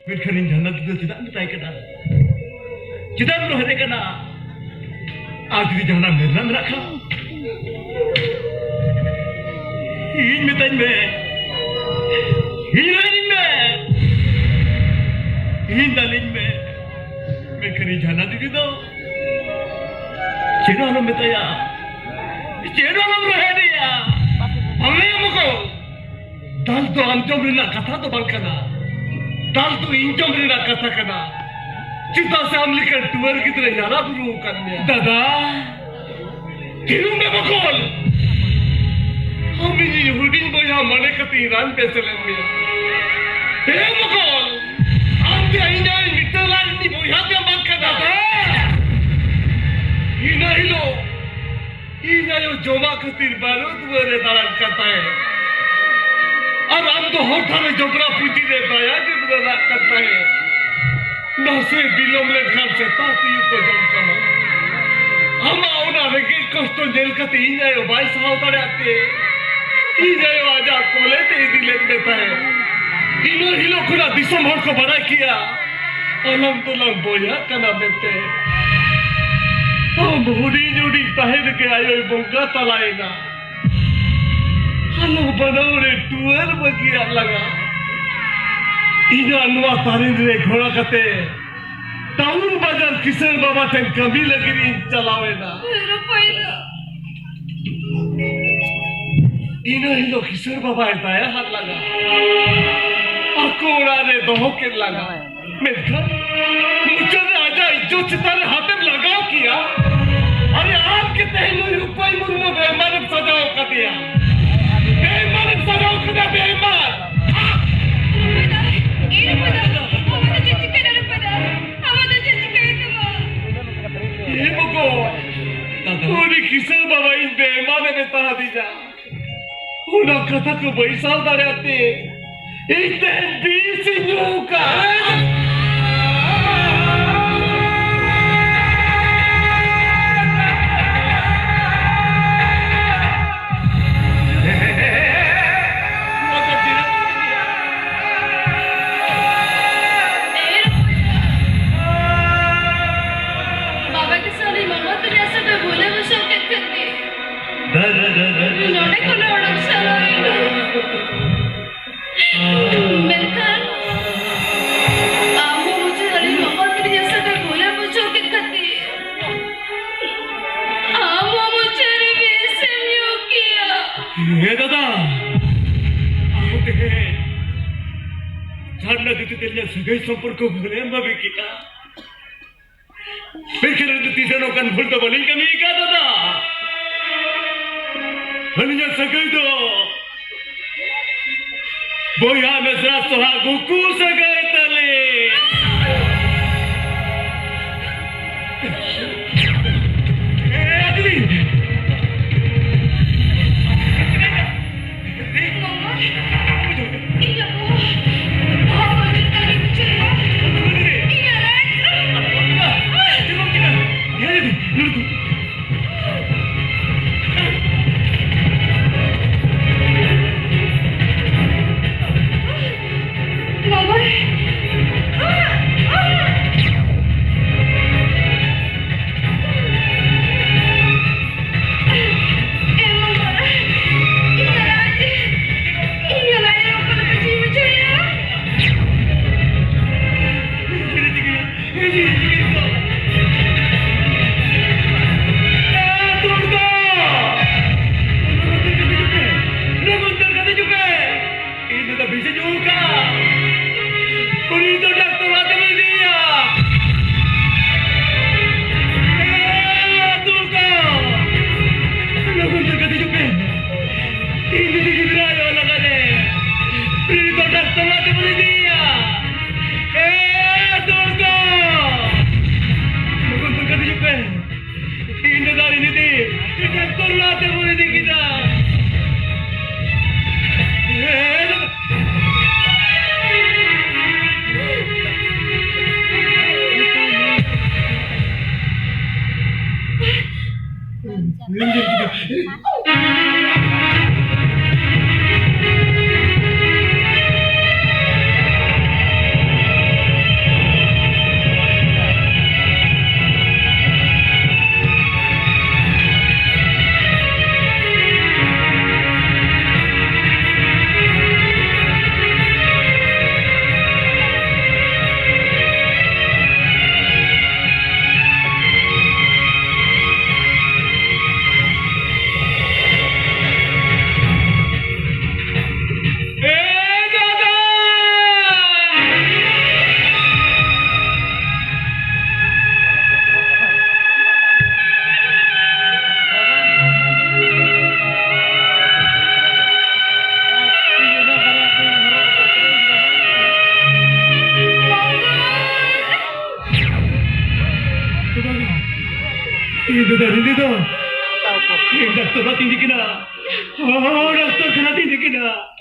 मेनखान इन जाना दो चेदा मेताय कना चेदा रो हेदे कना आज जुदी जाना मेरना मेरा खा इन मेताय में इन दालिन में मेनखान इन जाना दो चेदा लो मेताया चेदा लो रो हेदे हमें मुको दाल तो अंजम रेना कथा तो बाल कना दाल तो इंजम रेना कथा कना चिता से हम लिखकर टूर की तरह यारा बुरू करने दादा किरू में बकोल हम ये हुडिंग बोया मने कती ईरान पैसे लेने हे बकोल हम ते इंजम मिटलान नी बोया ते बात करना इना यो जोमा कतीर बारूद वरे दारान करता है और हम तो होठा में जोगरा पूजी रे बाया के बुरा करता है ना से बिलोम ले खान से ताती को जम कमा हम आओना रेगे कष्ट जेल का तीन जायो भाई साहब तड़े आते ही जायो आजा कोले ते दिले देता है इनो हिलो खुला दिसंबर को बड़ा किया अलहमदुलिल्लाह बोया कना बेटे हम हुडी जुडी ताहिर के आयो बंगा तलाएगा हलो बनौरे टूर बगिया लगा इना अनुआ तारीन रे घोड़ा कते टाउन बाजार किशन बाबा थे कभी लगी चलावे ना इना हिलो किशन बाबा है हाथ लगा अकोड़ा रे दोहो के लगा मेरा मुझे आजा जो चितारे हाथ में लगाओ किया अरे आपके तहलो रुपये मुर्मो बेमानव सजाओ कर दिया बेईमान सजाओ खुदा बेईमान ये मुको पूरी किशन बाबा इन बेईमान ने बता दीजा उना कथा को बैसा उतारे आते इतने 20 न्यू का सगळे संपर्क भले अंबाबी किया बेकर तीसरे लोकांना भूलतो बोली कमी का दादा हनिया सगळे तो बोया नजरा सोहा गोकू सगळे तले ए अगली Hindi daw. Yung doktor na tindig na. Oh, doktor ka na tindig na.